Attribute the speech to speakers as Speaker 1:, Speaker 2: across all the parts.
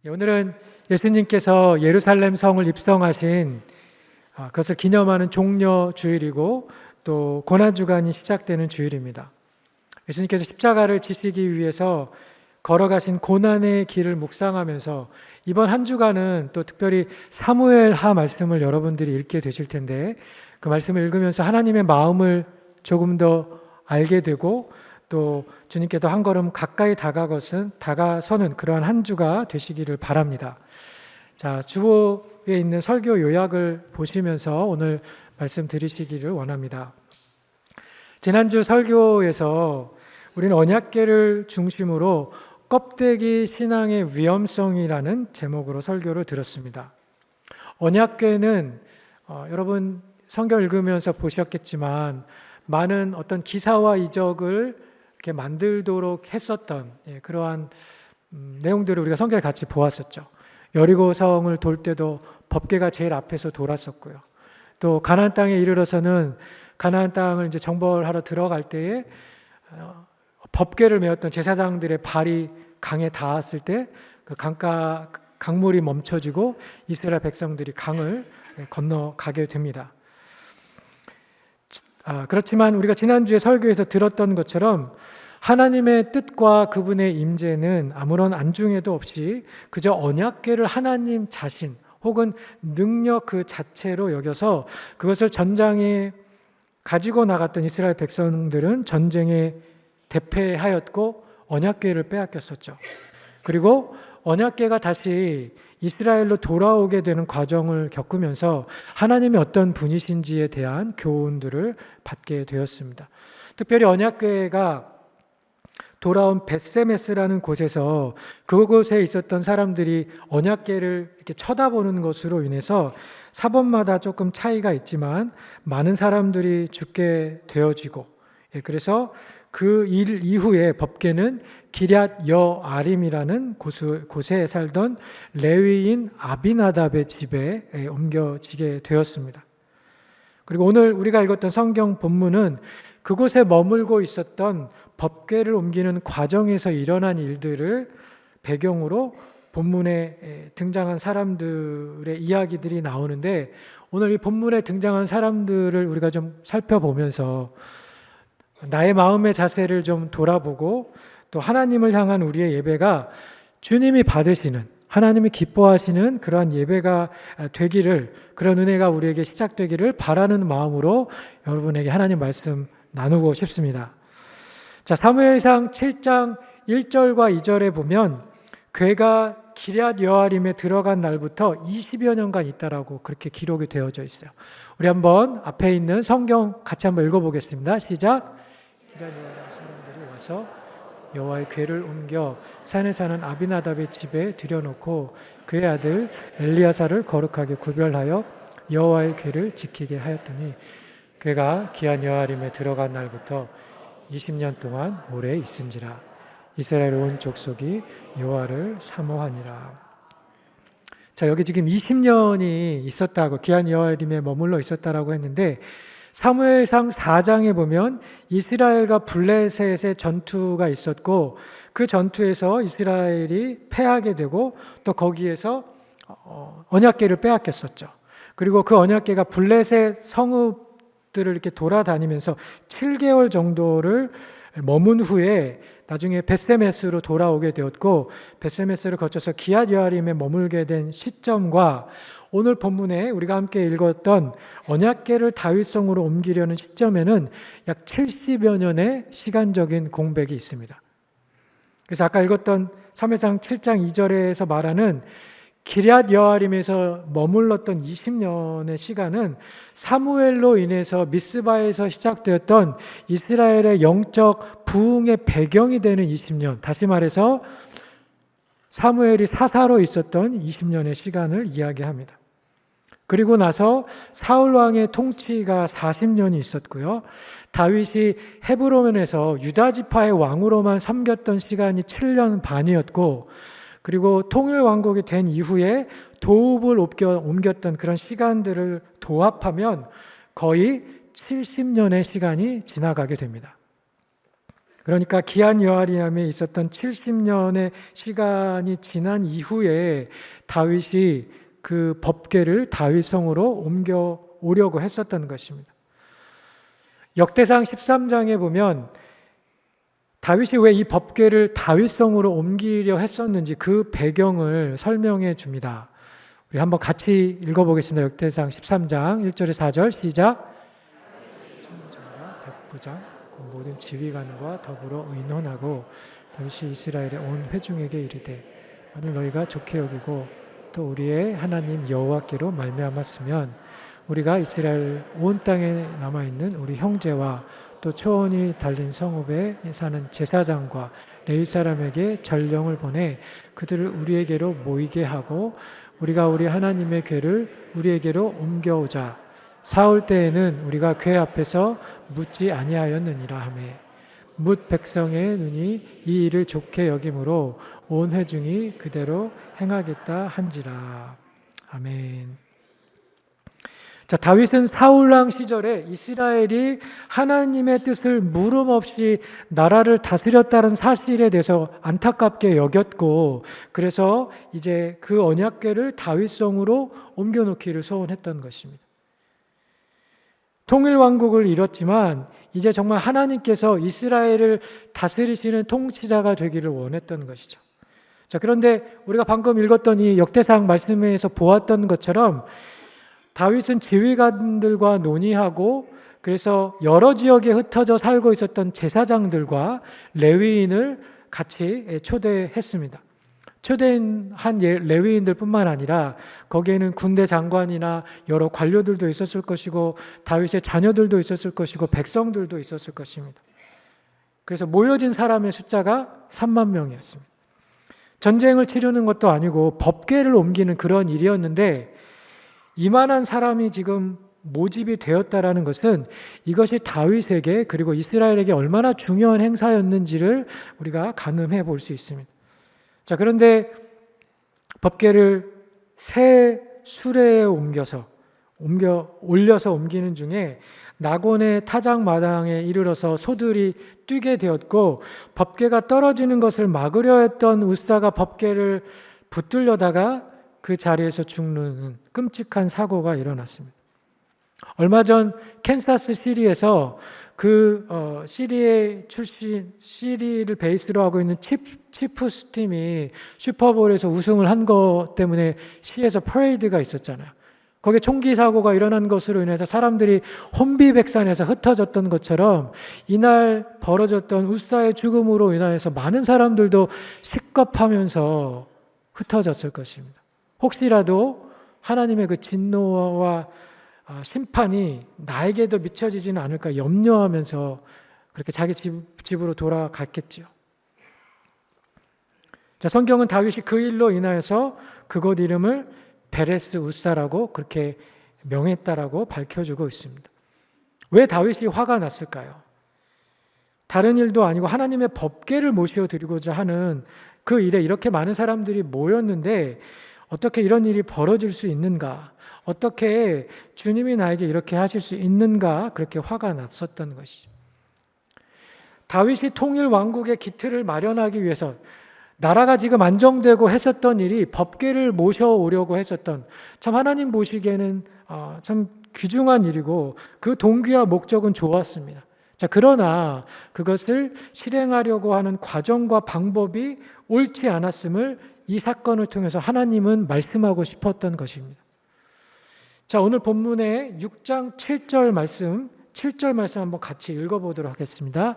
Speaker 1: 오늘은 예수님께서 예루살렘 성을 입성하신 그것을 기념하는 종려 주일이고 또 고난주간이 시작되는 주일입니다. 예수님께서 십자가를 지시기 위해서 걸어가신 고난의 길을 묵상하면서 이번 한 주간은 또 특별히 사무엘하 말씀을 여러분들이 읽게 되실 텐데 그 말씀을 읽으면서 하나님의 마음을 조금 더 알게 되고 또 주님께도 한 걸음 가까이 다가서는 그러한 한 주가 되시기를 바랍니다. 자, 주보에 있는 설교 요약을 보시면서 오늘 말씀 들으시기를 원합니다. 지난주 설교에서 우리는 언약궤를 중심으로 껍데기 신앙의 위험성이라는 제목으로 설교를 들었습니다. 언약궤는 여러분 성경 읽으면서 보셨겠지만 많은 어떤 기사와 이적을 이렇게 만들도록 했었던 그러한 내용들을 우리가 성경에 같이 보았었죠. 여리고성을 돌 때도 법궤가 제일 앞에서 돌았었고요. 또 가나안 땅에 이르러서는 가나안 땅을 이제 정벌하러 들어갈 때에 법궤를 메었던 제사장들의 발이 강에 닿았을 때 그 강물이 멈춰지고 이스라엘 백성들이 강을 건너가게 됩니다. 그렇지만 우리가 지난주에 설교에서 들었던 것처럼 하나님의 뜻과 그분의 임재는 아무런 안중에도 없이 그저 언약궤를 하나님 자신 혹은 능력 그 자체로 여겨서 그것을 전장에 가지고 나갔던 이스라엘 백성들은 전쟁에 대패하였고 언약궤를 빼앗겼었죠. 그리고 언약궤가 다시 이스라엘로 돌아오게 되는 과정을 겪으면서 하나님이 어떤 분이신지에 대한 교훈들을 받게 되었습니다. 특별히 언약궤가 돌아온 벳세메스라는 곳에서 그곳에 있었던 사람들이 언약궤를 이렇게 쳐다보는 것으로 인해서 사번마다 조금 차이가 있지만 많은 사람들이 죽게 되어지고 그래서 그 일 이후에 법궤는 기럇 여아림이라는 곳에 살던 레위인 아비나답의 집에 옮겨지게 되었습니다. 그리고 오늘 우리가 읽었던 성경 본문은 그곳에 머물고 있었던 법궤를 옮기는 과정에서 일어난 일들을 배경으로 본문에 등장한 사람들의 이야기들이 나오는데 오늘 이 본문에 등장한 사람들을 우리가 좀 살펴보면서 나의 마음의 자세를 좀 돌아보고 또 하나님을 향한 우리의 예배가 주님이 받으시는 하나님이 기뻐하시는 그러한 예배가 되기를 그런 은혜가 우리에게 시작되기를 바라는 마음으로 여러분에게 하나님 말씀 나누고 싶습니다. 자, 사무엘상 7장 1절과 2절에 보면 궤가 기럇 여아림에 들어간 날부터 20여 년간 있다라고 그렇게 기록이 되어져 있어요. 우리 한번 앞에 있는 성경 같이 한번 읽어보겠습니다. 시작. 기럇 여아림 사람들이 와서 여호와의 궤를 옮겨 산에 사는 아비나답의 집에 들여놓고 그의 아들 엘리야사를 거룩하게 구별하여 여호와의 궤를 지키게 하였더니 궤가 기럇 여아림에 들어간 날부터 20년 동안 오래 있은지라. 이스라엘 온 족속이 여호와를 사모하니라. 자, 여기 지금 20년이 있었다고 기럇 여아림에 머물러 있었다라고 했는데 사무엘상 4장에 보면 이스라엘과 블레셋의 전투가 있었고 그 전투에서 이스라엘이 패하게 되고 또 거기에서 언약궤를 빼앗겼었죠. 그리고 그 언약궤가 블레셋 성읍들을 이렇게 돌아다니면서 7개월 정도를 머문 후에 나중에 벳세메스로 돌아오게 되었고 벳세메스를 거쳐서 기럇 여아림에 머물게 된 시점과 오늘 본문에 우리가 함께 읽었던 언약궤를 다윗성으로 옮기려는 시점에는 약 70여 년의 시간적인 공백이 있습니다. 그래서 아까 읽었던 사무엘상 7장 2절에서 말하는 기럇 여아림에서 머물렀던 20년의 시간은 사무엘로 인해서 미스바에서 시작되었던 이스라엘의 영적 부흥의 배경이 되는 20년, 다시 말해서 사무엘이 사사로 있었던 20년의 시간을 이야기합니다. 그리고 나서 사울 왕의 통치가 40년이 있었고요. 다윗이 헤브론에서 유다 지파의 왕으로만 섬겼던 시간이 7년 반이었고 그리고 통일 왕국이 된 이후에 도읍을 옮겼던 그런 시간들을 도합하면 거의 70년의 시간이 지나가게 됩니다. 그러니까 기한 여아리암에 있었던 70년의 시간이 지난 이후에 다윗이 그 법궤를 다윗성으로 옮겨오려고 했었던 것입니다. 역대상 13장에 보면 다윗이 왜 이 법궤를 다윗성으로 옮기려 했었는지 그 배경을 설명해 줍니다. 우리 한번 같이 읽어보겠습니다. 역대상 13장 1절에 4절 시작. 백부장 그 모든 지휘관과 더불어 의논하고 다윗이 이스라엘의 온 회중에게 이르되 만일 너희가 좋게 여기고 또 우리의 하나님 여호와께로 말미암았으면 우리가 이스라엘 온 땅에 남아있는 우리 형제와 또 초원이 달린 성읍에 사는 제사장과 레위 사람에게 전령을 보내 그들을 우리에게로 모이게 하고 우리가 우리 하나님의 궤를 우리에게로 옮겨오자. 사울 때에는 우리가 궤 앞에서 묻지 아니하였느니라 하매 뭇 백성의 눈이 이 일을 좋게 여김으로 온 회중이 그대로 행하겠다 한지라. 아멘. 자, 다윗은 사울왕 시절에 이스라엘이 하나님의 뜻을 물음 없이 나라를 다스렸다는 사실에 대해서 안타깝게 여겼고, 그래서 이제 그 언약궤를 다윗성으로 옮겨놓기를 소원했던 것입니다. 통일왕국을 이뤘지만 이제 정말 하나님께서 이스라엘을 다스리시는 통치자가 되기를 원했던 것이죠. 자, 그런데 우리가 방금 읽었던 이 역대상 말씀에서 보았던 것처럼 다윗은 지휘관들과 논의하고 그래서 여러 지역에 흩어져 살고 있었던 제사장들과 레위인을 같이 초대했습니다. 초대한 레위인들뿐만 아니라 거기에는 군대 장관이나 여러 관료들도 있었을 것이고 다윗의 자녀들도 있었을 것이고 백성들도 있었을 것입니다. 그래서 모여진 사람의 숫자가 3만 명이었습니다. 전쟁을 치르는 것도 아니고 법궤를 옮기는 그런 일이었는데 이만한 사람이 지금 모집이 되었다라는 것은 이것이 다윗에게 그리고 이스라엘에게 얼마나 중요한 행사였는지를 우리가 가늠해 볼 수 있습니다. 자, 그런데 법궤를 새 수레에 올려서 옮기는 중에 낙원의 타작마당에 이르러서 소들이 뛰게 되었고 법궤가 떨어지는 것을 막으려 했던 웃사가 법궤를 붙들려다가 그 자리에서 죽는 끔찍한 사고가 일어났습니다. 얼마 전 캔사스 시리에서 시리를 베이스로 하고 있는 치프스 팀이 슈퍼볼에서 우승을 한 것 때문에 시에서 퍼레이드가 있었잖아요. 거기에 총기 사고가 일어난 것으로 인해서 사람들이 혼비백산해서 흩어졌던 것처럼 이날 벌어졌던 웃사의 죽음으로 인하여서 많은 사람들도 식겁하면서 흩어졌을 것입니다. 혹시라도 하나님의 그 진노와 심판이 나에게도 미쳐지지는 않을까 염려하면서 그렇게 자기 집으로 돌아갔겠지요. 자, 성경은 다윗이 그 일로 인하여서 그곳 이름을 베레스 웃사라고 그렇게 명했다라고 밝혀주고 있습니다. 왜 다윗이 화가 났을까요? 다른 일도 아니고 하나님의 법궤를 모셔드리고자 하는 그 일에 이렇게 많은 사람들이 모였는데 어떻게 이런 일이 벌어질 수 있는가? 어떻게 주님이 나에게 이렇게 하실 수 있는가? 그렇게 화가 났었던 것이죠. 다윗이 통일 왕국의 기틀을 마련하기 위해서 나라가 지금 안정되고 했었던 일이 법궤를 모셔오려고 했었던 참 하나님 보시기에는 참 귀중한 일이고 그 동기와 목적은 좋았습니다. 자, 그러나 그것을 실행하려고 하는 과정과 방법이 옳지 않았음을 이 사건을 통해서 하나님은 말씀하고 싶었던 것입니다. 자, 오늘 본문의 6장 7절 말씀 한번 같이 읽어보도록 하겠습니다.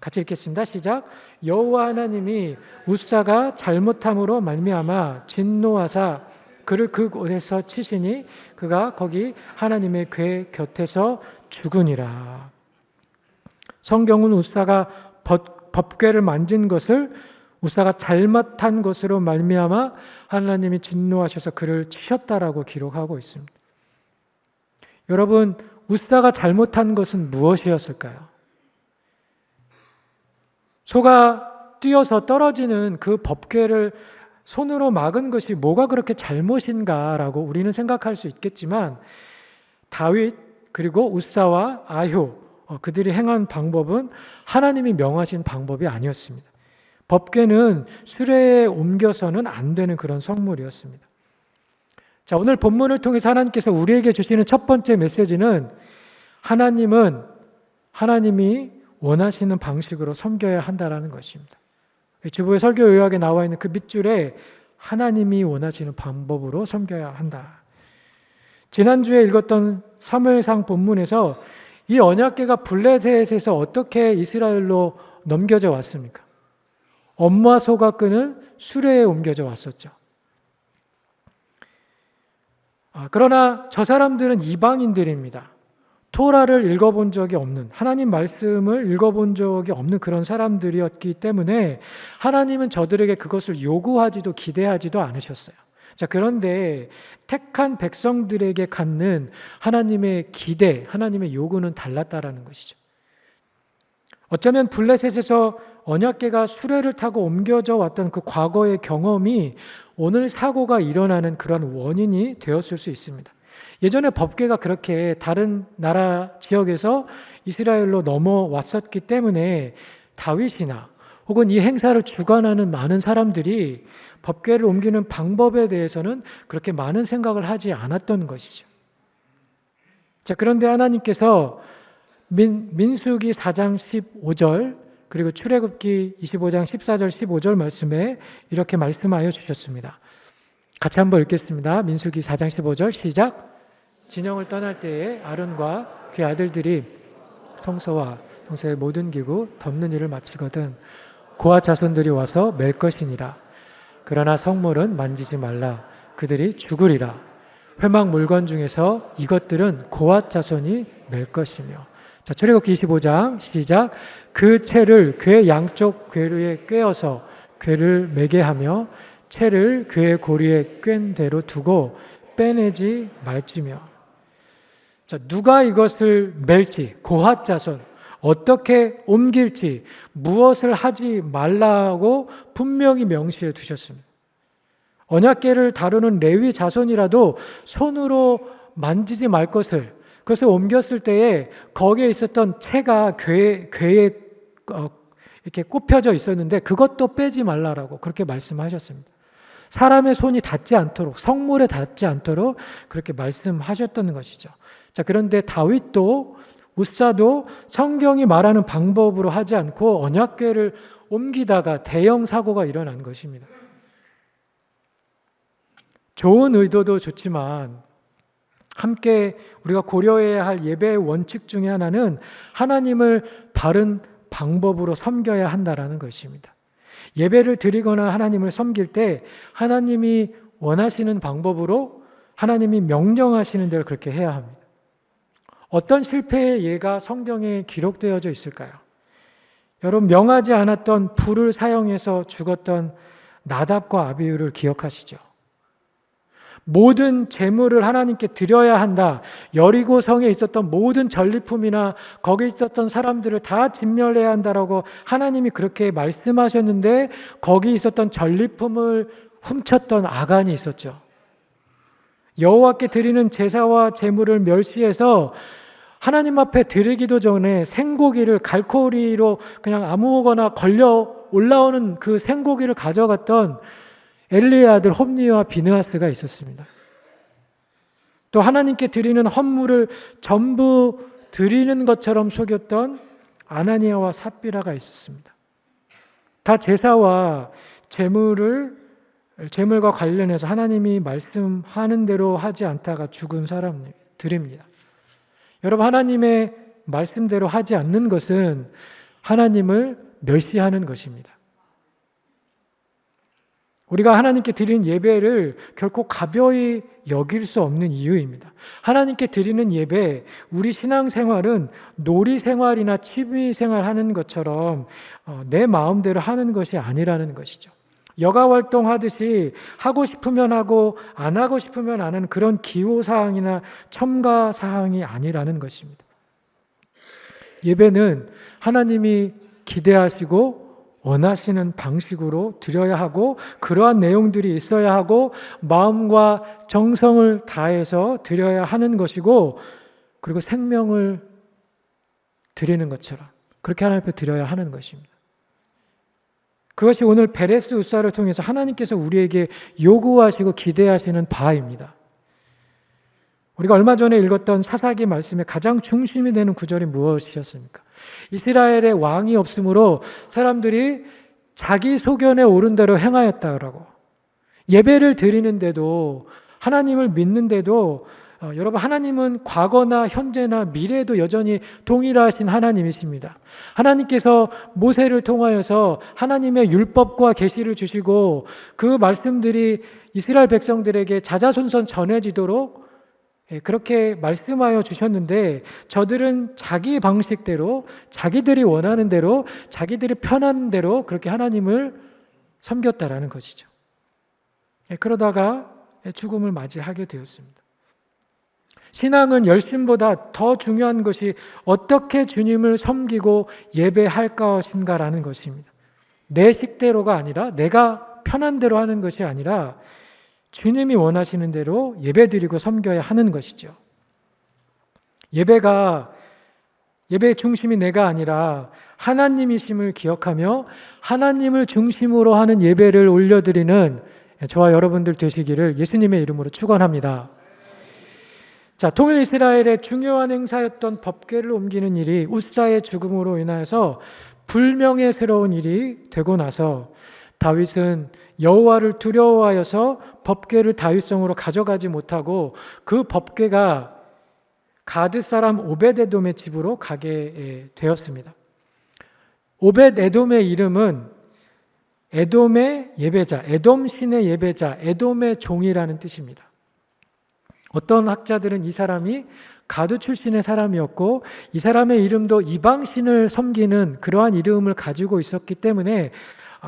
Speaker 1: 같이 읽겠습니다. 시작. 여호와 하나님이 웃사가 잘못함으로 말미암아 진노하사 그를 그곳에서 치시니 그가 거기 하나님의 궤 곁에서 죽으니라. 성경은 웃사가 법궤를 만진 것을 웃사가 잘못한 것으로 말미암아 하나님이 진노하셔서 그를 치셨다라고 기록하고 있습니다. 여러분, 웃사가 잘못한 것은 무엇이었을까요? 소가 뛰어서 떨어지는 그 법궤를 손으로 막은 것이 뭐가 그렇게 잘못인가라고 우리는 생각할 수 있겠지만 다윗 그리고 웃사와 아효 그들이 행한 방법은 하나님이 명하신 방법이 아니었습니다. 법궤는 수레에 옮겨서는 안 되는 그런 성물이었습니다. 자, 오늘 본문을 통해서 하나님께서 우리에게 주시는 첫 번째 메시지는 하나님이 원하시는 방식으로 섬겨야 한다라는 것입니다. 주보의 설교 요약에 나와 있는 그 밑줄에 하나님이 원하시는 방법으로 섬겨야 한다. 지난주에 읽었던 사무엘상 본문에서 이 언약궤가 블레셋에서 어떻게 이스라엘로 넘겨져 왔습니까? 엄마 소가 끄는 수레에 옮겨져 왔었죠. 그러나 저 사람들은 이방인들입니다. 토라를 읽어본 적이 없는, 하나님 말씀을 읽어본 적이 없는 그런 사람들이었기 때문에 하나님은 저들에게 그것을 요구하지도 기대하지도 않으셨어요. 자, 그런데 택한 백성들에게 갖는 하나님의 기대, 하나님의 요구는 달랐다라는 것이죠. 어쩌면 블레셋에서 언약궤가 수레를 타고 옮겨져 왔던 그 과거의 경험이 오늘 사고가 일어나는 그런 원인이 되었을 수 있습니다. 예전에 법궤가 그렇게 다른 나라 지역에서 이스라엘로 넘어왔었기 때문에 다윗이나 혹은 이 행사를 주관하는 많은 사람들이 법궤를 옮기는 방법에 대해서는 그렇게 많은 생각을 하지 않았던 것이죠. 자, 그런데 하나님께서 민수기 4장 15절 그리고 출애굽기 25장 14절 15절 말씀에 이렇게 말씀하여 주셨습니다. 같이 한번 읽겠습니다. 민수기 4장 15절 시작. 진영을 떠날 때에 아론과 그의 아들들이 성소와 성소의 모든 기구 덮는 일을 마치거든 고아 자손들이 와서 맬 것이니라. 그러나 성물은 만지지 말라. 그들이 죽으리라. 회막 물건 중에서 이것들은 고아 자손이 맬 것이며. 자, 출애굽기 25장 시작. 그 채를 궤 양쪽 궤류에 꿰어서 궤를 매게 하며 채를 궤 고리에 꿰인 대로 두고 빼내지 말지며. 자, 누가 이것을 맬지, 고핫 자손, 어떻게 옮길지, 무엇을 하지 말라고 분명히 명시해 두셨습니다. 언약궤를 다루는 레위 자손이라도 손으로 만지지 말 것을, 그것을 옮겼을 때에 거기에 있었던 채가 궤에 이렇게 꼽혀져 있었는데 그것도 빼지 말라라고 그렇게 말씀하셨습니다. 사람의 손이 닿지 않도록, 성물에 닿지 않도록 그렇게 말씀하셨던 것이죠. 자, 그런데 다윗도 우사도 성경이 말하는 방법으로 하지 않고 언약궤를 옮기다가 대형 사고가 일어난 것입니다. 좋은 의도도 좋지만 함께 우리가 고려해야 할 예배의 원칙 중에 하나는 하나님을 바른 방법으로 섬겨야 한다라는 것입니다. 예배를 드리거나 하나님을 섬길 때 하나님이 원하시는 방법으로 하나님이 명령하시는 대로 그렇게 해야 합니다. 어떤 실패의 예가 성경에 기록되어져 있을까요? 여러분, 명하지 않았던 불을 사용해서 죽었던 나답과 아비후를 기억하시죠? 모든 제물을 하나님께 드려야 한다. 여리고 성에 있었던 모든 전리품이나 거기 있었던 사람들을 다 진멸해야 한다라고 하나님이 그렇게 말씀하셨는데 거기 있었던 전리품을 훔쳤던 아간이 있었죠. 여호와께 드리는 제사와 제물을 멸시해서 하나님 앞에 드리기도 전에 생고기를 갈고리로 그냥 아무거나 걸려 올라오는 그 생고기를 가져갔던 엘리의 아들 홈니와 비느하스가 있었습니다. 또 하나님께 드리는 헌물을 전부 드리는 것처럼 속였던 아나니아와 삽비라가 있었습니다. 다 제사와 제물과 관련해서 하나님이 말씀하는 대로 하지 않다가 죽은 사람들입니다. 여러분, 하나님의 말씀대로 하지 않는 것은 하나님을 멸시하는 것입니다. 우리가 하나님께 드리는 예배를 결코 가벼이 여길 수 없는 이유입니다. 하나님께 드리는 예배, 우리 신앙생활은 놀이생활이나 취미생활 하는 것처럼 내 마음대로 하는 것이 아니라는 것이죠. 여가활동 하듯이 하고 싶으면 하고 안 하고 싶으면 안 하는 그런 기호사항이나 첨가사항이 아니라는 것입니다. 예배는 하나님이 기대하시고 원하시는 방식으로 드려야 하고 그러한 내용들이 있어야 하고 마음과 정성을 다해서 드려야 하는 것이고 그리고 생명을 드리는 것처럼 그렇게 하나님 앞에 드려야 하는 것입니다. 그것이 오늘 베레스 우사를 통해서 하나님께서 우리에게 요구하시고 기대하시는 바입니다. 우리가 얼마 전에 읽었던 사사기 말씀의 가장 중심이 되는 구절이 무엇이었습니까? 이스라엘의 왕이 없으므로 사람들이 자기 소견에 오른 대로 행하였다라고. 예배를 드리는데도, 하나님을 믿는데도 여러분, 하나님은 과거나 현재나 미래에도 여전히 동일하신 하나님이십니다. 하나님께서 모세를 통하여서 하나님의 율법과 계시를 주시고 그 말씀들이 이스라엘 백성들에게 자자손손 전해지도록 그렇게 말씀하여 주셨는데, 저들은 자기 방식대로, 자기들이 원하는 대로, 자기들이 편한 대로 그렇게 하나님을 섬겼다라는 것이죠. 그러다가 죽음을 맞이하게 되었습니다. 신앙은 열심보다 더 중요한 것이 어떻게 주님을 섬기고 예배할 것인가라는 것입니다. 내 식대로가 아니라, 내가 편한 대로 하는 것이 아니라 주님이 원하시는 대로 예배드리고 섬겨야 하는 것이죠. 예배의 중심이 내가 아니라 하나님이심을 기억하며 하나님을 중심으로 하는 예배를 올려드리는 저와 여러분들 되시기를 예수님의 이름으로 축원합니다. 자, 통일 이스라엘의 중요한 행사였던 법궤를 옮기는 일이 우사의 죽음으로 인하여서 불명예스러운 일이 되고 나서 다윗은 여호와를 두려워하여서 법궤를 다윗성으로 가져가지 못하고 그 법궤가 가드 사람 오벳에돔의 집으로 가게 되었습니다. 오벳에돔의 이름은 에돔의 예배자, 에돔 신의 예배자, 에돔의 종이라는 뜻입니다. 어떤 학자들은 이 사람이 가드 출신의 사람이었고 이 사람의 이름도 이방신을 섬기는 그러한 이름을 가지고 있었기 때문에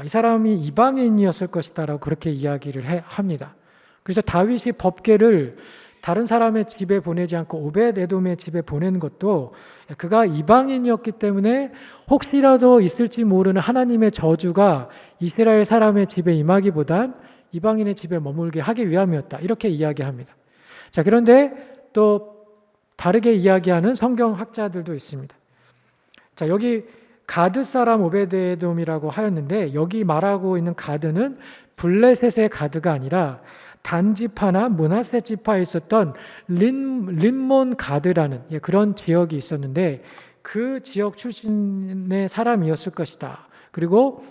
Speaker 1: 이 사람이 이방인이었을 것이다라고 그렇게 이야기를 합니다. 그래서 다윗이 법궤를 다른 사람의 집에 보내지 않고 오벳에돔의 집에 보낸 것도 그가 이방인이었기 때문에 혹시라도 있을지 모르는 하나님의 저주가 이스라엘 사람의 집에 임하기보단 이방인의 집에 머물게 하기 위함이었다, 이렇게 이야기합니다. 자, 그런데 또 다르게 이야기하는 성경학자들도 있습니다. 자, 여기 가드 사람 오벳에돔이라고 하였는데 여기 말하고 있는 가드는 블레셋의 가드가 아니라 단지파나 므낫세 지파에 있었던 림몬 가드라는 그런 지역이 있었는데 그 지역 출신의 사람이었을 것이다. 그리고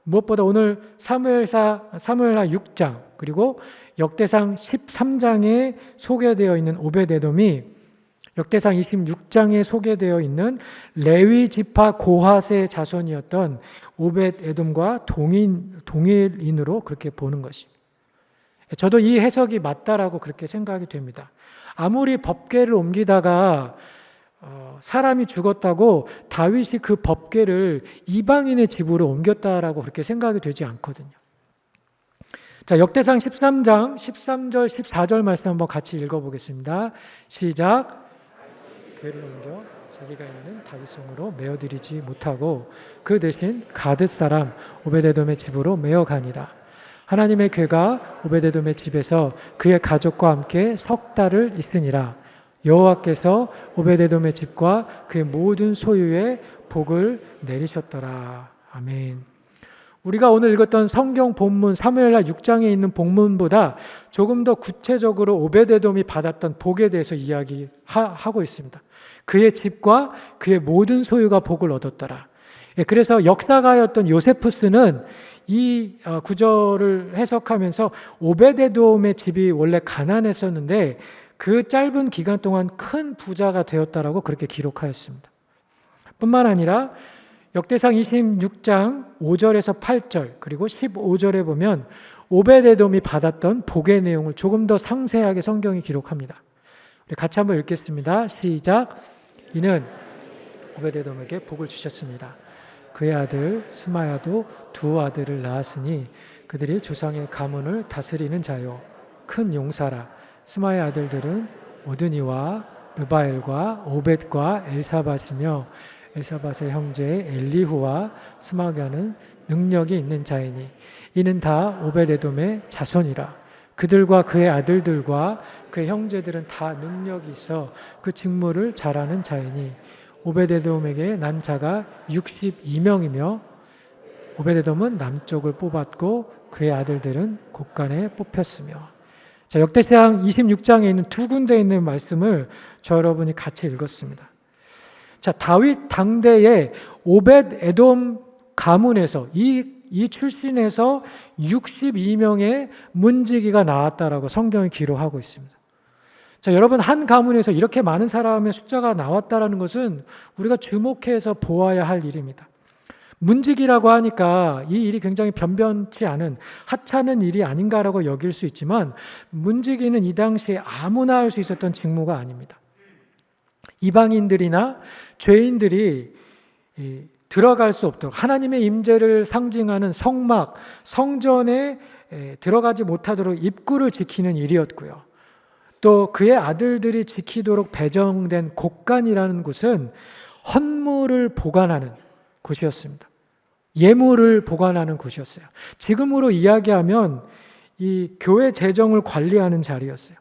Speaker 1: 무엇보다 오늘 사무엘하 6장 그리고 역대상 13장에 소개되어 있는 오벳에돔이 역대상 26장에 소개되어 있는 레위 지파 고핫의 자손이었던 오벳에돔과 동일인으로 그렇게 보는 것입니다. 저도 이 해석이 맞다라고 그렇게 생각이 됩니다. 아무리 법궤를 옮기다가 사람이 죽었다고 다윗이 그 법궤를 이방인의 집으로 옮겼다라고 그렇게 생각이 되지 않거든요. 자, 역대상 13장 13절 14절 말씀 한번 같이 읽어보겠습니다. 시작. 궤를 옮겨 자기가 있는 다윗성으로 메어드리지 못하고 그 대신 가드 사람 오벳에돔의 집으로 메어가니라. 하나님의 궤가 오벳에돔의 집에서 그의 가족과 함께 석 달을 있으니라. 여호와께서 오벳에돔의 집과 그의 모든 소유에 복을 내리셨더라. 아멘. 우리가 오늘 읽었던 성경 본문 사무엘하 6장에 있는 본문보다 조금 더 구체적으로 오벳에돔이 받았던 복에 대해서 이야기하고 있습니다. 그의 집과 그의 모든 소유가 복을 얻었더라. 그래서 역사가였던 요세푸스는 이 구절을 해석하면서 오벳에돔의 집이 원래 가난했었는데 그 짧은 기간 동안 큰 부자가 되었다라고 그렇게 기록하였습니다. 뿐만 아니라 역대상 26장 5절에서 8절 그리고 15절에 보면 오벳에돔이 받았던 복의 내용을 조금 더 상세하게 성경이 기록합니다. 우리 같이 한번 읽겠습니다. 시작. 이는 오벳에돔에게 복을 주셨습니다. 그의 아들 스마야도 두 아들을 낳았으니 그들이 조상의 가문을 다스리는 자요 큰 용사라. 스마의 아들들은 오드니와 르바엘과 오벳과 엘사밧이며 엘사밧의 형제 엘리후와 스마가는 능력이 있는 자이니 이는 다 오벳에돔의 자손이라. 그들과 그의 아들들과 그의 형제들은 다 능력이 있어 그 직무를 잘하는 자이니 오베데돔에게 난 자가 62명이며 오베데돔은 남쪽을 뽑았고 그의 아들들은 곳간에 뽑혔으며. 자, 역대상 26장에 있는 두 군데에 있는 말씀을 저 여러분이 같이 읽었습니다. 자, 다윗 당대에 오벳에돔 가문에서 이 출신에서 62명의 문지기가 나왔다라고 성경이 기록하고 있습니다. 자, 여러분, 한 가문에서 이렇게 많은 사람의 숫자가 나왔다라는 것은 우리가 주목해서 보아야 할 일입니다. 문지기라고 하니까 이 일이 굉장히 변변치 않은 하찮은 일이 아닌가라고 여길 수 있지만 문지기는 이 당시에 아무나 할 수 있었던 직무가 아닙니다. 이방인들이나 죄인들이 들어갈 수 없도록 하나님의 임재를 상징하는 성막, 성전에 들어가지 못하도록 입구를 지키는 일이었고요. 또 그의 아들들이 지키도록 배정된 곳간이라는 곳은 헌물을 보관하는 곳이었습니다. 예물을 보관하는 곳이었어요. 지금으로 이야기하면 이 교회 재정을 관리하는 자리였어요.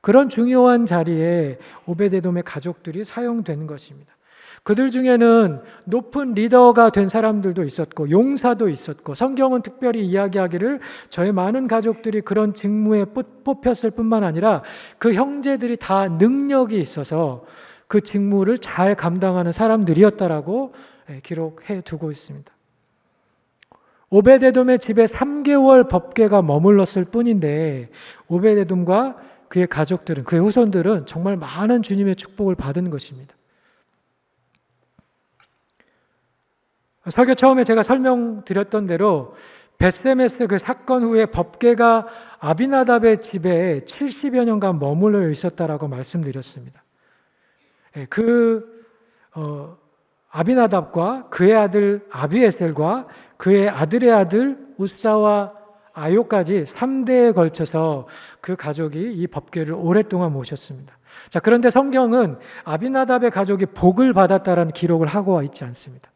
Speaker 1: 그런 중요한 자리에 오베데돔의 가족들이 사용된 것입니다. 그들 중에는 높은 리더가 된 사람들도 있었고 용사도 있었고, 성경은 특별히 이야기하기를 저의 많은 가족들이 그런 직무에 뽑혔을 뿐만 아니라 그 형제들이 다 능력이 있어서 그 직무를 잘 감당하는 사람들이었다라고 기록해 두고 있습니다. 오베데돔의 집에 3개월 법궤가 머물렀을 뿐인데 오베데돔과 그의 가족들은, 그의 후손들은 정말 많은 주님의 축복을 받은 것입니다. 설교 처음에 제가 설명드렸던 대로 벳세메스 그 사건 후에 법궤가 아비나답의 집에 70여 년간 머물러 있었다라고 말씀드렸습니다. 아비나답과 그의 아들 아비에셀과 그의 아들의 아들 우사와 아요까지 3대에 걸쳐서 그 가족이 이 법궤를 오랫동안 모셨습니다. 자, 그런데 성경은 아비나답의 가족이 복을 받았다라는 기록을 하고 있지 않습니다.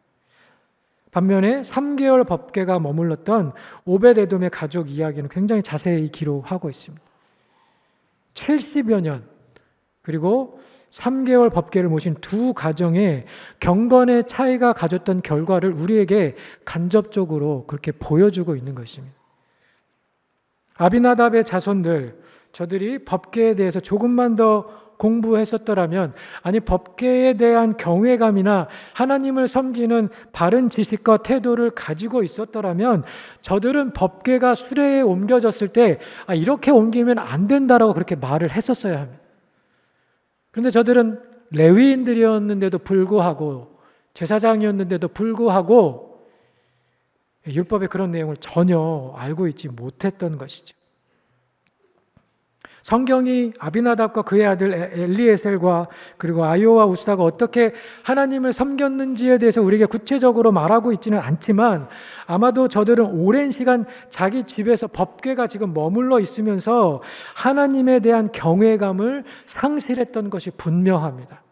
Speaker 1: 반면에 3개월 법궤가 머물렀던 오베데돔의 가족 이야기는 굉장히 자세히 기록하고 있습니다. 70여 년, 그리고 3개월 법궤를 모신 두 가정의 경건의 차이가 가졌던 결과를 우리에게 간접적으로 그렇게 보여주고 있는 것입니다. 아비나답의 자손들, 저들이 법궤에 대해서 조금만 더 공부했었더라면, 아니 법궤에 대한 경외감이나 하나님을 섬기는 바른 지식과 태도를 가지고 있었더라면 저들은 법궤가 수레에 옮겨졌을 때 이렇게 옮기면 안 된다라고 그렇게 말을 했었어야 합니다. 그런데 저들은 레위인들이었는데도 불구하고, 제사장이었는데도 불구하고 율법의 그런 내용을 전혀 알고 있지 못했던 것이죠. 성경이 아비나답과 그의 아들 엘리에셀과 그리고 아요와 우사가 어떻게 하나님을 섬겼는지에 대해서 우리에게 구체적으로 말하고 있지는 않지만 아마도 저들은 오랜 시간 자기 집에서 법궤가 지금 머물러 있으면서 하나님에 대한 경외감을 상실했던 것이 분명합니다.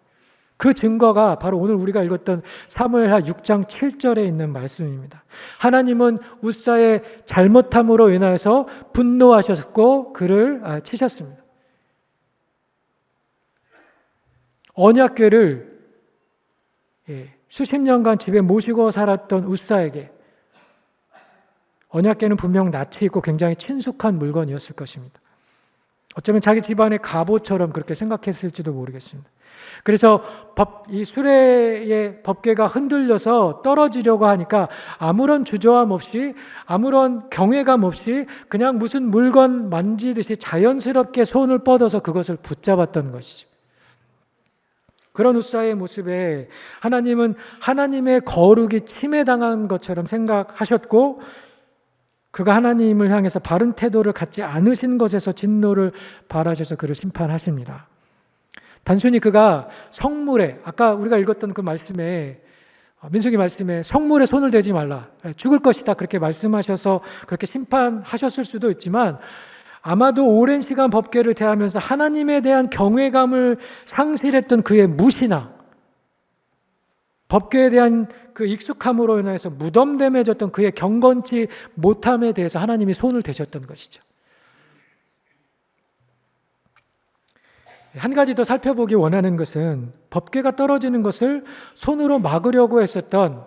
Speaker 1: 그 증거가 바로 오늘 우리가 읽었던 사무엘하 6장 7절에 있는 말씀입니다. 하나님은 우사의 잘못함으로 인하여서 분노하셨고 그를 치셨습니다. 언약궤를 수십 년간 집에 모시고 살았던 우사에게 언약궤는 분명 낯이 있고 굉장히 친숙한 물건이었을 것입니다. 어쩌면 자기 집안의 갑옷처럼 그렇게 생각했을지도 모르겠습니다. 그래서 이 수레의 법궤가 흔들려서 떨어지려고 하니까 아무런 주저함 없이, 아무런 경외감 없이 그냥 무슨 물건 만지듯이 자연스럽게 손을 뻗어서 그것을 붙잡았던 것이죠. 그런 우사의 모습에 하나님은 하나님의 거룩이 침해당한 것처럼 생각하셨고, 그가 하나님을 향해서 바른 태도를 갖지 않으신 것에서 진노를 발하셔서 그를 심판하십니다. 단순히 그가 성물에, 아까 우리가 읽었던 그 말씀에, 민수기 말씀에 성물에 손을 대지 말라, 죽을 것이다 그렇게 말씀하셔서 그렇게 심판하셨을 수도 있지만, 아마도 오랜 시간 법궤를 대하면서 하나님에 대한 경외감을 상실했던 그의 무신앙, 법궤에 대한 그 익숙함으로 인해서 무덤덤해졌던 그의 경건치 못함에 대해서 하나님이 손을 대셨던 것이죠. 한 가지 더 살펴보기 원하는 것은 법궤가 떨어지는 것을 손으로 막으려고 했었던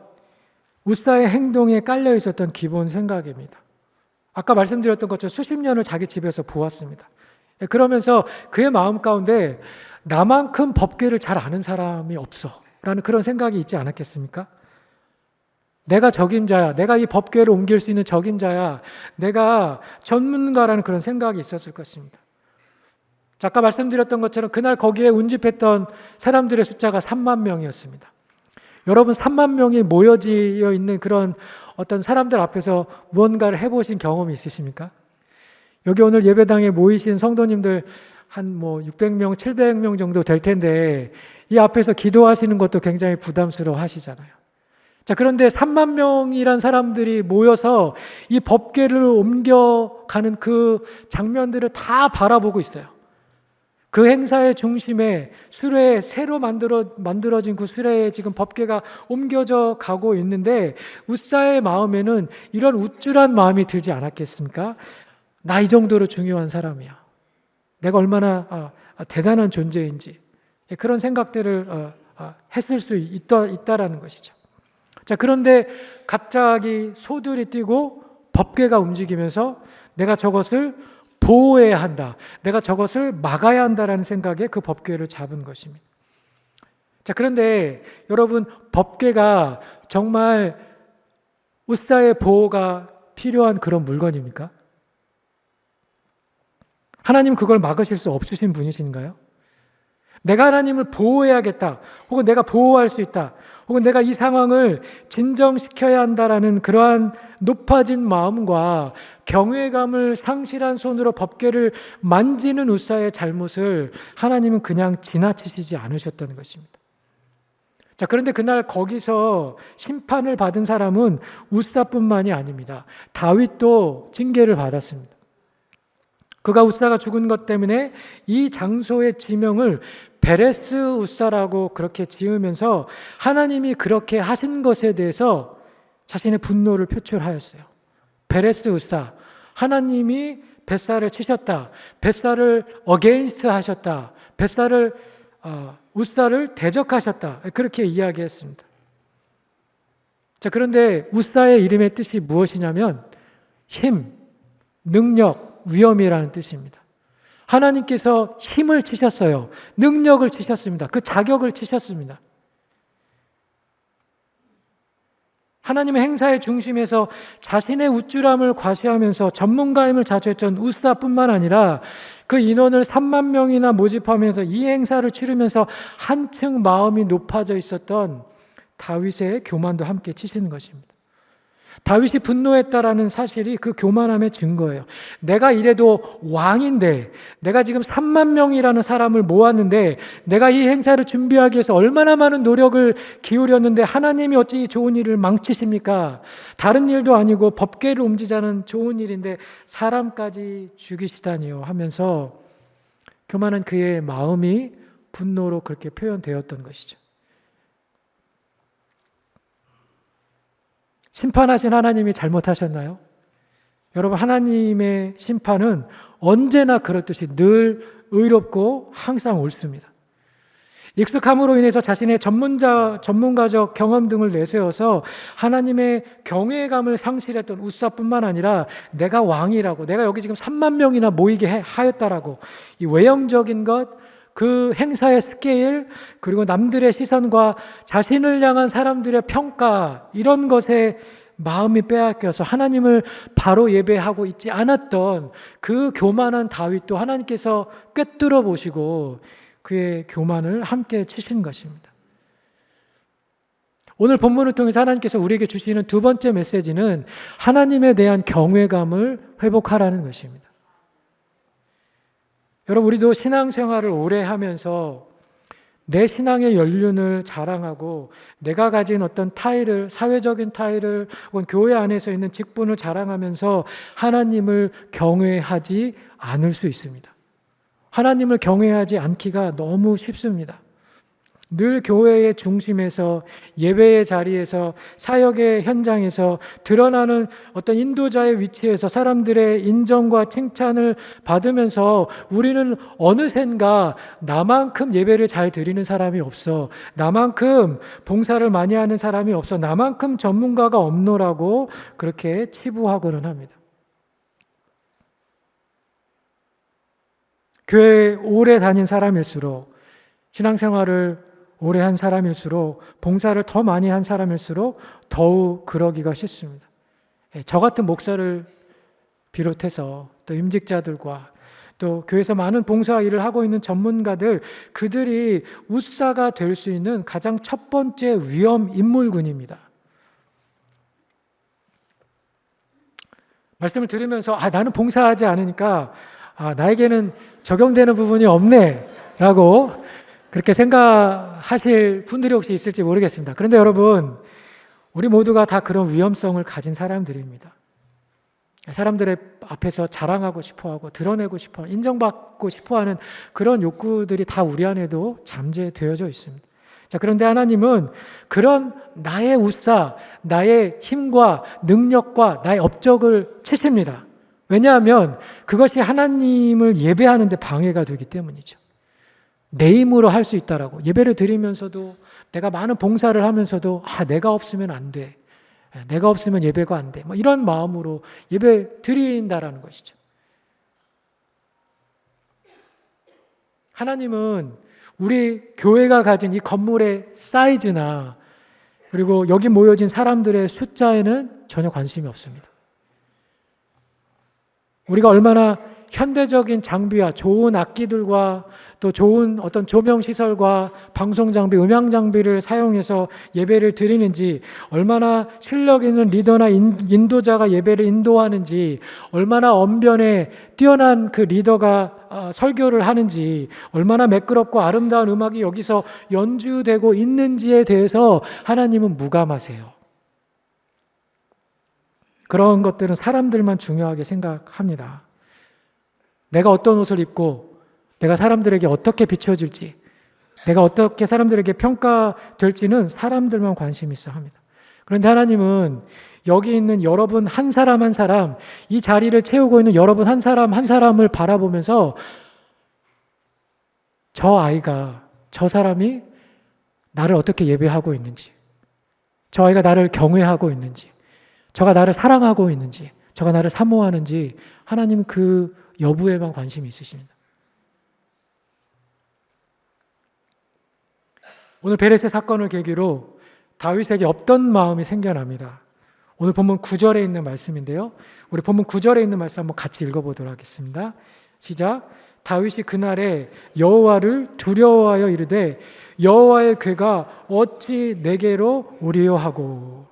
Speaker 1: 웃사의 행동에 깔려 있었던 기본 생각입니다. 아까 말씀드렸던 것처럼 수십 년을 자기 집에서 보았습니다. 그러면서 그의 마음 가운데 나만큼 법궤를 잘 아는 사람이 없어 라는 그런 생각이 있지 않았겠습니까? 내가 적임자야. 내가 이 법궤를 옮길 수 있는 적임자야. 내가 전문가라는 그런 생각이 있었을 것입니다. 아까 말씀드렸던 것처럼 그날 거기에 운집했던 사람들의 숫자가 3만 명이었습니다. 여러분 3만 명이 모여지어 있는 그런 어떤 사람들 앞에서 무언가를 해보신 경험이 있으십니까? 여기 오늘 예배당에 모이신 성도님들 한 600명, 700명 정도 될 텐데 이 앞에서 기도하시는 것도 굉장히 부담스러워 하시잖아요. 그런데 3만 명이란 사람들이 모여서 이 법궤를 옮겨가는 그 장면들을 다 바라보고 있어요. 그 행사의 중심에 수레에 새로 만들어진 그 수레에 지금 법궤가 옮겨져 가고 있는데 웃사의 마음에는 이런 우쭐한 마음이 들지 않았겠습니까? 나 이 정도로 중요한 사람이야. 내가 얼마나 대단한 존재인지 그런 생각들을 했을 수 있다라는 것이죠. 그런데 갑자기 소들이 뛰고 법궤가 움직이면서 내가 저것을 보호해야 한다. 내가 저것을 막아야 한다라는 생각에 그 법궤를 잡은 것입니다. 그런데 여러분 법궤가 정말 웃사의 보호가 필요한 그런 물건입니까? 하나님 그걸 막으실 수 없으신 분이신가요? 내가 하나님을 보호해야겠다. 혹은 내가 보호할 수 있다. 혹은 내가 이 상황을 진정시켜야 한다라는 그러한 높아진 마음과 경외감을 상실한 손으로 법궤를 만지는 웃사의 잘못을 하나님은 그냥 지나치시지 않으셨다는 것입니다. 그런데 그날 거기서 심판을 받은 사람은 웃사뿐만이 아닙니다. 다윗도 징계를 받았습니다. 그가 웃사가 죽은 것 때문에 이 장소의 지명을 베레스 웃사라고 그렇게 지으면서 하나님이 그렇게 하신 것에 대해서 자신의 분노를 표출하였어요. 베레스 웃사, 하나님이 벳살을 치셨다. 벳살을 어게인스트 하셨다. 벳살을 웃사를 대적하셨다. 그렇게 이야기했습니다. 그런데 웃사의 이름의 뜻이 무엇이냐면 힘, 능력, 위엄이라는 뜻입니다. 하나님께서 힘을 치셨어요. 능력을 치셨습니다. 그 자격을 치셨습니다. 하나님의 행사의 중심에서 자신의 우쭐함을 과시하면서 전문가임을 자처했던 웃사뿐만 아니라 그 인원을 3만 명이나 모집하면서 이 행사를 치르면서 한층 마음이 높아져 있었던 다윗의 교만도 함께 치시는 것입니다. 다윗이 분노했다라는 사실이 그 교만함의 증거예요. 내가 이래도 왕인데, 내가 지금 3만 명이라는 사람을 모았는데, 내가 이 행사를 준비하기 위해서 얼마나 많은 노력을 기울였는데 하나님이 어찌 이 좋은 일을 망치십니까? 다른 일도 아니고 법궤를 옮기자는 좋은 일인데 사람까지 죽이시다니요 하면서 교만한 그의 마음이 분노로 그렇게 표현되었던 것이죠. 심판하신 하나님이 잘못하셨나요? 여러분, 하나님의 심판은 언제나 그렇듯이 늘 의롭고 항상 옳습니다. 익숙함으로 인해서 자신의 전문가적 경험 등을 내세워서 하나님의 경외감을 상실했던 웃사뿐만 아니라 내가 왕이라고, 내가 여기 지금 3만 명이나 모이게 하였다라고 이 외형적인 것, 그 행사의 스케일, 그리고 남들의 시선과 자신을 향한 사람들의 평가, 이런 것에 마음이 빼앗겨서 하나님을 바로 예배하고 있지 않았던 그 교만한 다윗도 하나님께서 꿰뚫어 보시고 그의 교만을 함께 치신 것입니다. 오늘 본문을 통해서 하나님께서 우리에게 주시는 두 번째 메시지는 하나님에 대한 경외감을 회복하라는 것입니다. 여러분, 우리도 신앙생활을 오래 하면서 내 신앙의 연륜을 자랑하고 내가 가진 어떤 타일을, 사회적인 타일을 혹은 교회 안에서 있는 직분을 자랑하면서 하나님을 경외하지 않을 수 있습니다. 하나님을 경외하지 않기가 너무 쉽습니다. 늘 교회의 중심에서, 예배의 자리에서, 사역의 현장에서 드러나는 어떤 인도자의 위치에서 사람들의 인정과 칭찬을 받으면서 우리는 어느샌가 나만큼 예배를 잘 드리는 사람이 없어, 나만큼 봉사를 많이 하는 사람이 없어, 나만큼 전문가가 없노라고 그렇게 치부하고는 합니다. 교회에 오래 다닌 사람일수록, 신앙생활을 오래 한 사람일수록, 봉사를 더 많이 한 사람일수록 더욱 그러기가 쉽습니다. 저 같은 목사를 비롯해서 또 임직자들과 또 교회에서 많은 봉사 일을 하고 있는 전문가들, 그들이 웃사가 될 수 있는 가장 첫 번째 위험 인물군입니다. 말씀을 들으면서 나는 봉사하지 않으니까 나에게는 적용되는 부분이 없네 라고 그렇게 생각하실 분들이 혹시 있을지 모르겠습니다. 그런데 여러분, 우리 모두가 다 그런 위험성을 가진 사람들입니다. 사람들의 앞에서 자랑하고 싶어하고 드러내고 싶어하는, 인정받고 싶어하는 그런 욕구들이 다 우리 안에도 잠재되어져 있습니다. 자, 그런데 하나님은 그런 나의 웃사, 나의 힘과 능력과 나의 업적을 치십니다. 왜냐하면 그것이 하나님을 예배하는 데 방해가 되기 때문이죠. 내 힘으로 할 수 있다라고, 예배를 드리면서도, 내가 많은 봉사를 하면서도 내가 없으면 안 돼, 내가 없으면 예배가 안 돼, 이런 마음으로 예배 드린다라는 것이죠. 하나님은 우리 교회가 가진 이 건물의 사이즈나 그리고 여기 모여진 사람들의 숫자에는 전혀 관심이 없습니다. 우리가 얼마나 현대적인 장비와 좋은 악기들과 또 좋은 어떤 조명 시설과 방송 장비, 음향 장비를 사용해서 예배를 드리는지, 얼마나 실력 있는 리더나 인도자가 예배를 인도하는지, 얼마나 언변에 뛰어난 그 리더가 설교를 하는지, 얼마나 매끄럽고 아름다운 음악이 여기서 연주되고 있는지에 대해서 하나님은 무감하세요. 그런 것들은 사람들만 중요하게 생각합니다. 내가 어떤 옷을 입고 내가 사람들에게 어떻게 비춰질지, 내가 어떻게 사람들에게 평가될지는 사람들만 관심이 있어 합니다. 그런데 하나님은 여기 있는 여러분 한 사람 한 사람, 이 자리를 채우고 있는 여러분 한 사람 한 사람을 바라보면서 저 아이가, 저 사람이 나를 어떻게 예배하고 있는지, 저 아이가 나를 경외하고 있는지, 저가 나를 사랑하고 있는지, 저가 나를 사모하는지, 하나님은 그 여부에만 관심이 있으십니다. 오늘 베레스 사건을 계기로 다윗에게 없던 마음이 생겨납니다. 오늘 본문 9절에 있는 말씀인데요. 우리 본문 9절에 있는 말씀 한번 같이 읽어보도록 하겠습니다. 시작. 다윗이 그날에 여호와를 두려워하여 이르되 여호와의 궤가 어찌 내게로 오리요 하고.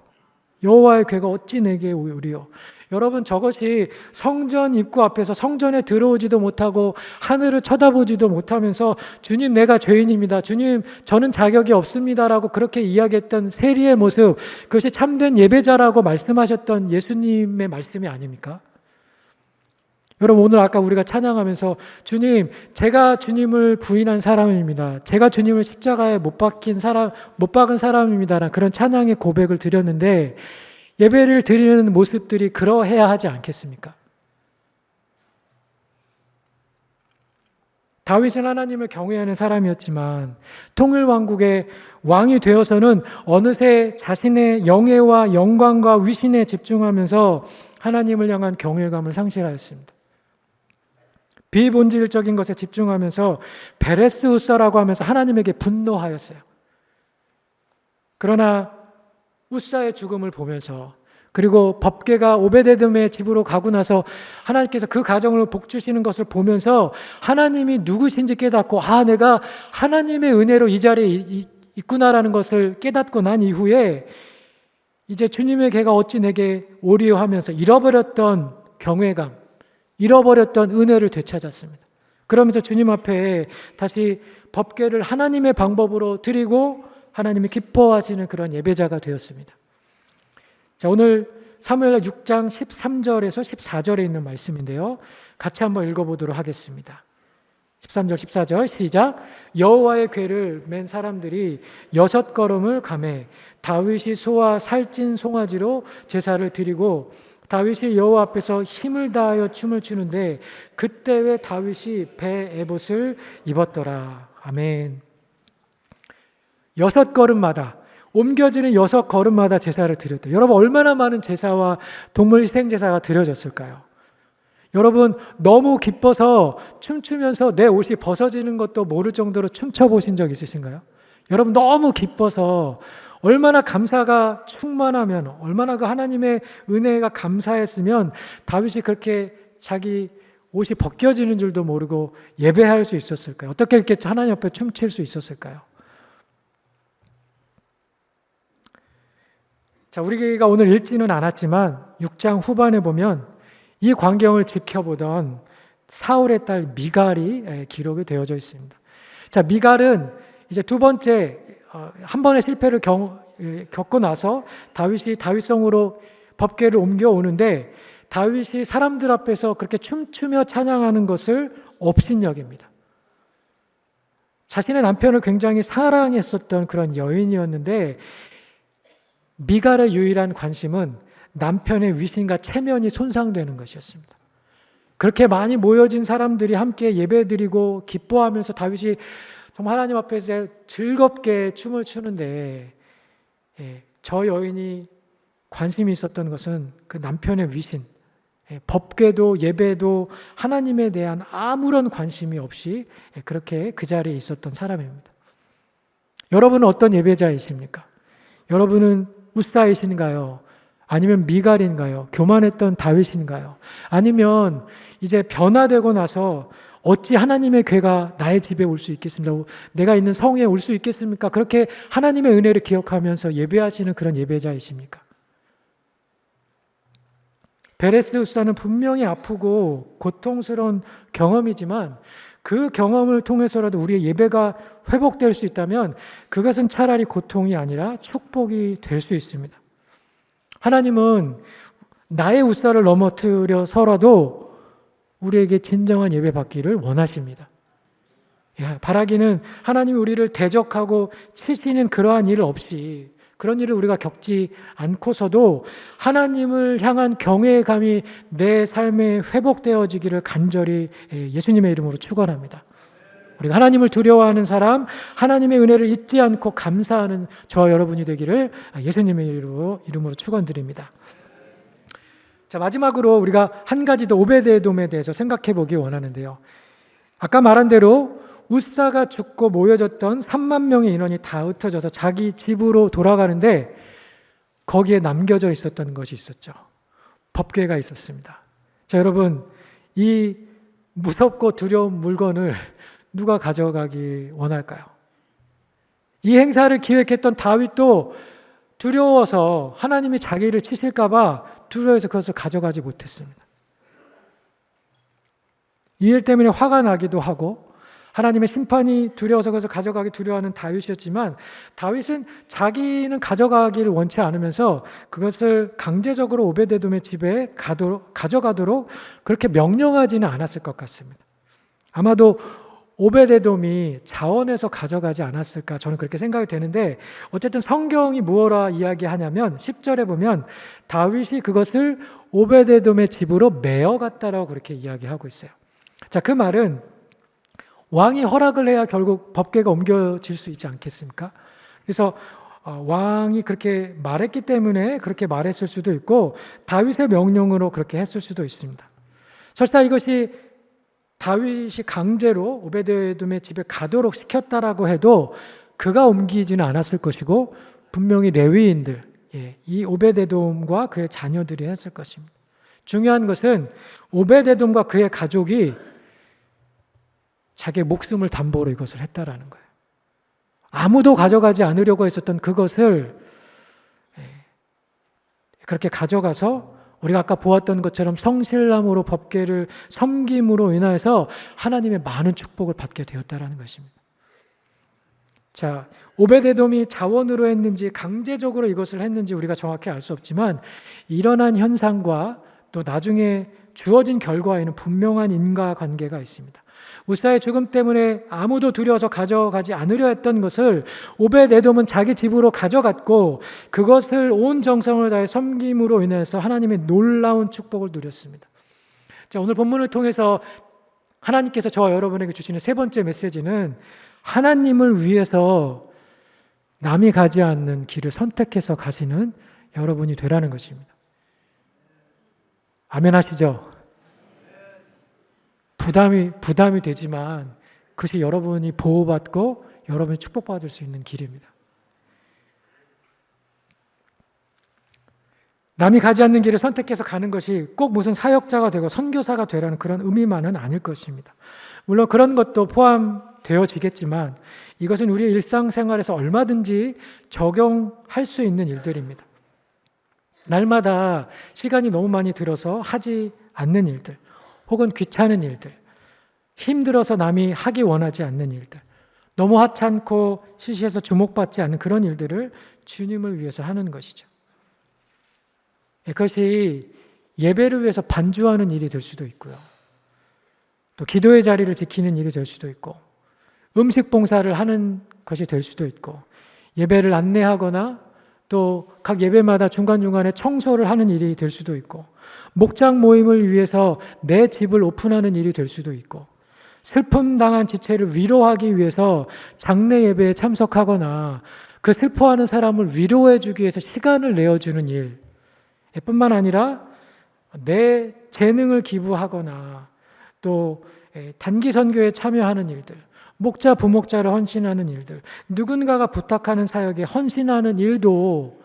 Speaker 1: 여호와의 궤가 어찌 내게 오리요. 여러분, 저것이 성전 입구 앞에서 성전에 들어오지도 못하고 하늘을 쳐다보지도 못하면서 주님 내가 죄인입니다, 주님 저는 자격이 없습니다라고 그렇게 이야기했던 세리의 모습, 그것이 참된 예배자라고 말씀하셨던 예수님의 말씀이 아닙니까? 여러분, 오늘 아까 우리가 찬양하면서 주님, 제가 주님을 부인한 사람입니다, 제가 주님을 십자가에 못 박은 사람입니다라는 그런 찬양의 고백을 드렸는데, 예배를 드리는 모습들이 그러해야 하지 않겠습니까? 다윗은 하나님을 경외하는 사람이었지만 통일왕국의 왕이 되어서는 어느새 자신의 영예와 영광과 위신에 집중하면서 하나님을 향한 경외감을 상실하였습니다. 비본질적인 것에 집중하면서 베레스 웃사라고 하면서 하나님에게 분노하였어요. 그러나 웃사의 죽음을 보면서, 그리고 법궤가 오베데돔의 집으로 가고 나서 하나님께서 그 가정을 복주시는 것을 보면서 하나님이 누구신지 깨닫고 내가 하나님의 은혜로 이 자리에 있구나라는 것을 깨닫고 난 이후에 이제 주님의 궤가 어찌 내게 오리요 하면서 잃어버렸던 경외감, 잃어버렸던 은혜를 되찾았습니다. 그러면서 주님 앞에 다시 법궤를 하나님의 방법으로 드리고 하나님이 기뻐하시는 그런 예배자가 되었습니다. 자, 오늘 사무엘하 6장 13절에서 14절에 있는 말씀인데요. 같이 한번 읽어보도록 하겠습니다. 13절 14절 시작. 여호와의 궤를 맨 사람들이 6걸음을 가매 다윗이 소와 살찐 송아지로 제사를 드리고 다윗이 여호와 앞에서 힘을 다하여 춤을 추는데 그때 왜 다윗이 배 에봇을 입었더라. 아멘. 6걸음마다 옮겨지는 6걸음마다 제사를 드렸다. 여러분 얼마나 많은 제사와 동물 희생 제사가 드려졌을까요? 여러분 너무 기뻐서 춤추면서 내 옷이 벗어지는 것도 모를 정도로 춤춰보신 적 있으신가요? 여러분 너무 기뻐서 얼마나 감사가 충만하면 얼마나 그 하나님의 은혜가 감사했으면 다윗이 그렇게 자기 옷이 벗겨지는 줄도 모르고 예배할 수 있었을까요? 어떻게 이렇게 하나님 앞에 춤출 수 있었을까요? 자, 우리가 오늘 읽지는 않았지만 6장 후반에 보면 이 광경을 지켜보던 사울의 딸 미갈이 기록이 되어져 있습니다. 자, 미갈은 이제 두 번째 한 번의 실패를 겪고 나서 다윗이 다윗성으로 법궤를 옮겨오는데 다윗이 사람들 앞에서 그렇게 춤추며 찬양하는 것을 업신여깁니다. 자신의 남편을 굉장히 사랑했었던 그런 여인이었는데 미갈의 유일한 관심은 남편의 위신과 체면이 손상되는 것이었습니다. 그렇게 많이 모여진 사람들이 함께 예배드리고 기뻐하면서 다윗이 정말 하나님 앞에서 즐겁게 춤을 추는데 저 여인이 관심이 있었던 것은 그 남편의 위신, 법궤도 예배도 하나님에 대한 아무런 관심이 없이 그렇게 그 자리에 있었던 사람입니다. 여러분은 어떤 예배자이십니까? 여러분은 웃사이신가요? 아니면 미갈인가요? 교만했던 다윗인가요? 아니면 이제 변화되고 나서 어찌 하나님의 궤가 나의 집에 올 수 있겠습니까? 내가 있는 성에 올 수 있겠습니까? 그렇게 하나님의 은혜를 기억하면서 예배하시는 그런 예배자이십니까? 베레스 웃사는 분명히 아프고 고통스러운 경험이지만 그 경험을 통해서라도 우리의 예배가 회복될 수 있다면 그것은 차라리 고통이 아니라 축복이 될 수 있습니다. 하나님은 나의 웃사를 넘어뜨려서라도 우리에게 진정한 예배 받기를 원하십니다. 바라기는 하나님이 우리를 대적하고 치시는 그러한 일 없이 그런 일을 우리가 겪지 않고서도 하나님을 향한 경외감이 내 삶에 회복되어지기를 간절히 예수님의 이름으로 축원합니다. 우리가 하나님을 두려워하는 사람, 하나님의 은혜를 잊지 않고 감사하는 저와 여러분이 되기를 예수님의 이름으로 축원드립니다. 자, 마지막으로 우리가 한 가지 더 오베드에돔에 대해서 생각해 보기 원하는데요. 아까 말한 대로 웃사가 죽고 모여졌던 3만 명의 인원이 다 흩어져서 자기 집으로 돌아가는데 거기에 남겨져 있었던 것이 있었죠. 법궤가 있었습니다. 자, 여러분, 이 무섭고 두려운 물건을 누가 가져가기 원할까요? 이 행사를 기획했던 다윗도 두려워서 하나님이 자기를 치실까 봐 두려워서 그것을 가져가지 못했습니다. 이 일 때문에 화가 나기도 하고 하나님의 심판이 두려워서 그것을 가져가기 두려워하는 다윗이었지만 다윗은 자기는 가져가기를 원치 않으면서 그것을 강제적으로 오베데돔의 집에 가져가도록 그렇게 명령하지는 않았을 것 같습니다. 아마도 오베데돔이 자원해서 가져가지 않았을까 저는 그렇게 생각이 되는데 어쨌든 성경이 무엇라 이야기하냐면 10절에 보면 다윗이 그것을 오베데돔의 집으로 메어갔다라고 그렇게 이야기하고 있어요. 자, 그 말은 왕이 허락을 해야 결국 법궤가 옮겨질 수 있지 않겠습니까? 그래서 왕이 그렇게 말했기 때문에 그렇게 말했을 수도 있고 다윗의 명령으로 그렇게 했을 수도 있습니다. 설사 이것이 다윗이 강제로 오베데돔의 집에 가도록 시켰다라고 해도 그가 옮기지는 않았을 것이고 분명히 레위인들, 이 오베데돔과 그의 자녀들이 했을 것입니다. 중요한 것은 오베데돔과 그의 가족이 자기의 목숨을 담보로 이것을 했다라는 거예요. 아무도 가져가지 않으려고 했었던 그것을 그렇게 가져가서 우리가 아까 보았던 것처럼 성실함으로 법궤를 섬김으로 인해서 하나님의 많은 축복을 받게 되었다라는 것입니다. 자, 오베데돔이 자원으로 했는지 강제적으로 이것을 했는지 우리가 정확히 알 수 없지만 일어난 현상과 또 나중에 주어진 결과에는 분명한 인과관계가 있습니다. 우사의 죽음 때문에 아무도 두려워서 가져가지 않으려 했던 것을 오벳에돔은 자기 집으로 가져갔고 그것을 온 정성을 다해 섬김으로 인해서 하나님의 놀라운 축복을 누렸습니다. 자, 오늘 본문을 통해서 하나님께서 저와 여러분에게 주시는 세 번째 메시지는 하나님을 위해서 남이 가지 않는 길을 선택해서 가시는 여러분이 되라는 것입니다. 아멘 하시죠? 부담이 되지만 그것이 여러분이 보호받고 여러분이 축복받을 수 있는 길입니다. 남이 가지 않는 길을 선택해서 가는 것이 꼭 무슨 사역자가 되고 선교사가 되라는 그런 의미만은 아닐 것입니다. 물론 그런 것도 포함되어지겠지만 이것은 우리의 일상생활에서 얼마든지 적용할 수 있는 일들입니다. 날마다 시간이 너무 많이 들어서 하지 않는 일들, 혹은 귀찮은 일들, 힘들어서 남이 하기 원하지 않는 일들, 너무 하찮고 시시해서 주목받지 않는 그런 일들을 주님을 위해서 하는 것이죠. 그것이 예배를 위해서 반주하는 일이 될 수도 있고요. 또 기도의 자리를 지키는 일이 될 수도 있고, 음식 봉사를 하는 것이 될 수도 있고, 예배를 안내하거나 또 각 예배마다 중간중간에 청소를 하는 일이 될 수도 있고, 목장 모임을 위해서 내 집을 오픈하는 일이 될 수도 있고, 슬픔 당한 지체를 위로하기 위해서 장례 예배에 참석하거나 그 슬퍼하는 사람을 위로해 주기 위해서 시간을 내어주는 일 뿐만 아니라 내 재능을 기부하거나 또 단기 선교에 참여하는 일들, 목자 부목자를 헌신하는 일들, 누군가가 부탁하는 사역에 헌신하는 일도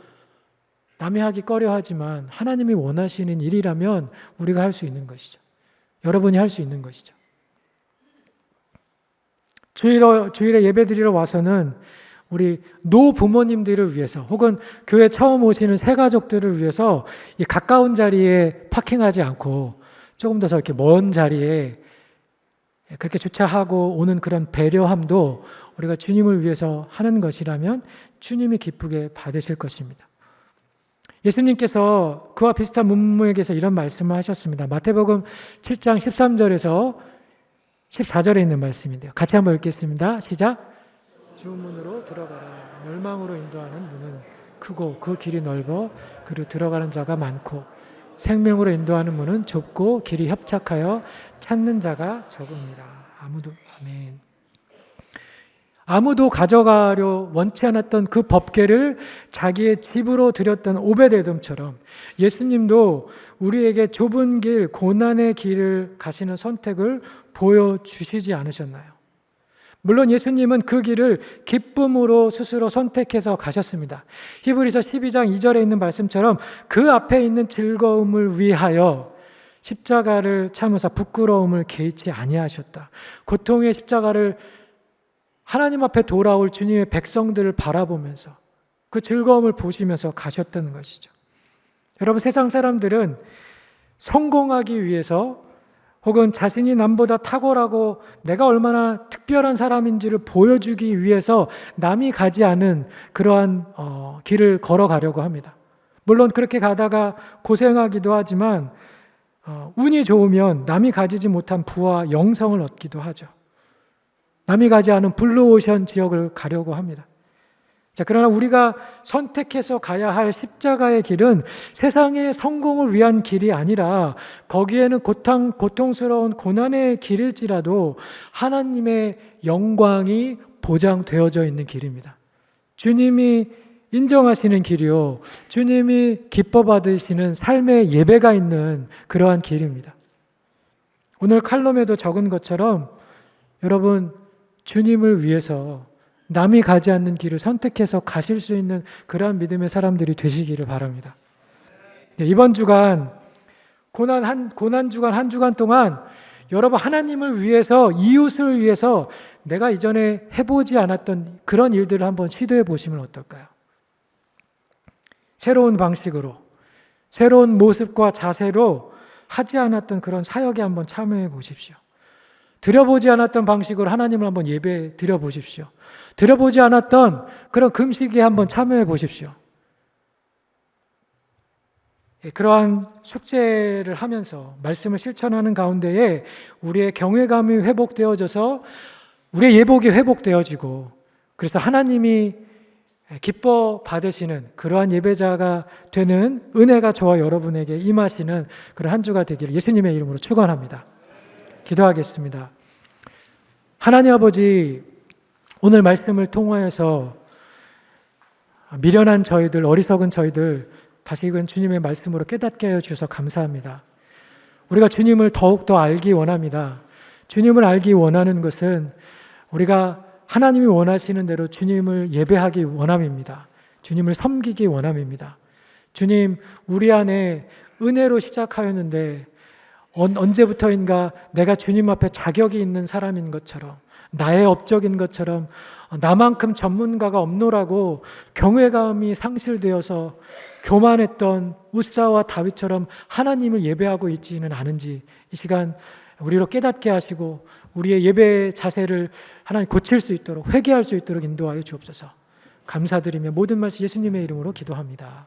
Speaker 1: 남이 하기 꺼려하지만 하나님이 원하시는 일이라면 우리가 할 수 있는 것이죠. 여러분이 할 수 있는 것이죠. 주일에 예배드리러 와서는 우리 노부모님들을 위해서 혹은 교회 처음 오시는 새가족들을 위해서 이 가까운 자리에 파킹하지 않고 조금 더 이렇게 먼 자리에 그렇게 주차하고 오는 그런 배려함도 우리가 주님을 위해서 하는 것이라면 주님이 기쁘게 받으실 것입니다. 예수님께서 그와 비슷한 문맥에서 이런 말씀을 하셨습니다. 마태복음 7장 13절에서 14절에 있는 말씀인데요. 같이 한번 읽겠습니다. 시작. 좋은 문으로 들어가라. 멸망으로 인도하는 문은 크고 그 길이 넓어 그로 들어가는 자가 많고 생명으로 인도하는 문은 좁고 길이 협착하여 찾는 자가 적으니라. 아멘. 아무도 가져가려 원치 않았던 그 법궤를 자기의 집으로 들였던 오벳에돔처럼 예수님도 우리에게 좁은 길, 고난의 길을 가시는 선택을 보여주시지 않으셨나요? 물론 예수님은 그 길을 기쁨으로 스스로 선택해서 가셨습니다. 히브리서 12장 2절에 있는 말씀처럼 그 앞에 있는 즐거움을 위하여 십자가를 참으사 부끄러움을 개의치 아니하셨다. 고통의 십자가를 하나님 앞에 돌아올 주님의 백성들을 바라보면서 그 즐거움을 보시면서 가셨던 것이죠. 여러분, 세상 사람들은 성공하기 위해서 혹은 자신이 남보다 탁월하고 내가 얼마나 특별한 사람인지를 보여주기 위해서 남이 가지 않은 그러한 길을 걸어가려고 합니다. 물론 그렇게 가다가 고생하기도 하지만 운이 좋으면 남이 가지지 못한 부와 영성을 얻기도 하죠. 남이 가지 않은 블루오션 지역을 가려고 합니다. 자, 그러나 우리가 선택해서 가야 할 십자가의 길은 세상의 성공을 위한 길이 아니라 거기에는 고통스러운 고난의 길일지라도 하나님의 영광이 보장되어져 있는 길입니다. 주님이 인정하시는 길이요, 주님이 기뻐 받으시는 삶의 예배가 있는 그러한 길입니다. 오늘 칼럼에도 적은 것처럼 여러분, 주님을 위해서 남이 가지 않는 길을 선택해서 가실 수 있는 그러한 믿음의 사람들이 되시기를 바랍니다. 이번 주간 고난 주간 한 주간 동안 여러분 하나님을 위해서, 이웃을 위해서 내가 이전에 해보지 않았던 그런 일들을 한번 시도해 보시면 어떨까요? 새로운 방식으로, 새로운 모습과 자세로 하지 않았던 그런 사역에 한번 참여해 보십시오. 드려보지 않았던 방식으로 하나님을 한번 예배 드려보십시오. 드려보지 않았던 그런 금식에 한번 참여해 보십시오. 그러한 숙제를 하면서 말씀을 실천하는 가운데에 우리의 경외감이 회복되어져서 우리의 예복이 회복되어지고, 그래서 하나님이 기뻐 받으시는 그러한 예배자가 되는 은혜가 저와 여러분에게 임하시는 그런 한 주가 되기를 예수님의 이름으로 축원합니다. 기도하겠습니다. 하나님 아버지, 오늘 말씀을 통하여서 미련한 저희들, 어리석은 저희들 다시금 주님의 말씀으로 깨닫게 하여 주셔서 감사합니다. 우리가 주님을 더욱더 알기 원합니다. 주님을 알기 원하는 것은 우리가 하나님이 원하시는 대로 주님을 예배하기 원함입니다. 주님을 섬기기 원함입니다. 주님, 우리 안에 은혜로 시작하였는데 언제부터인가 내가 주님 앞에 자격이 있는 사람인 것처럼, 나의 업적인 것처럼, 나만큼 전문가가 없노라고 경외감이 상실되어서 교만했던 웃사와 다윗처럼 하나님을 예배하고 있지는 않은지 이 시간 우리로 깨닫게 하시고 우리의 예배 자세를 하나님 고칠 수 있도록, 회개할 수 있도록 인도하여 주옵소서. 감사드리며 모든 말씀 예수님의 이름으로 기도합니다.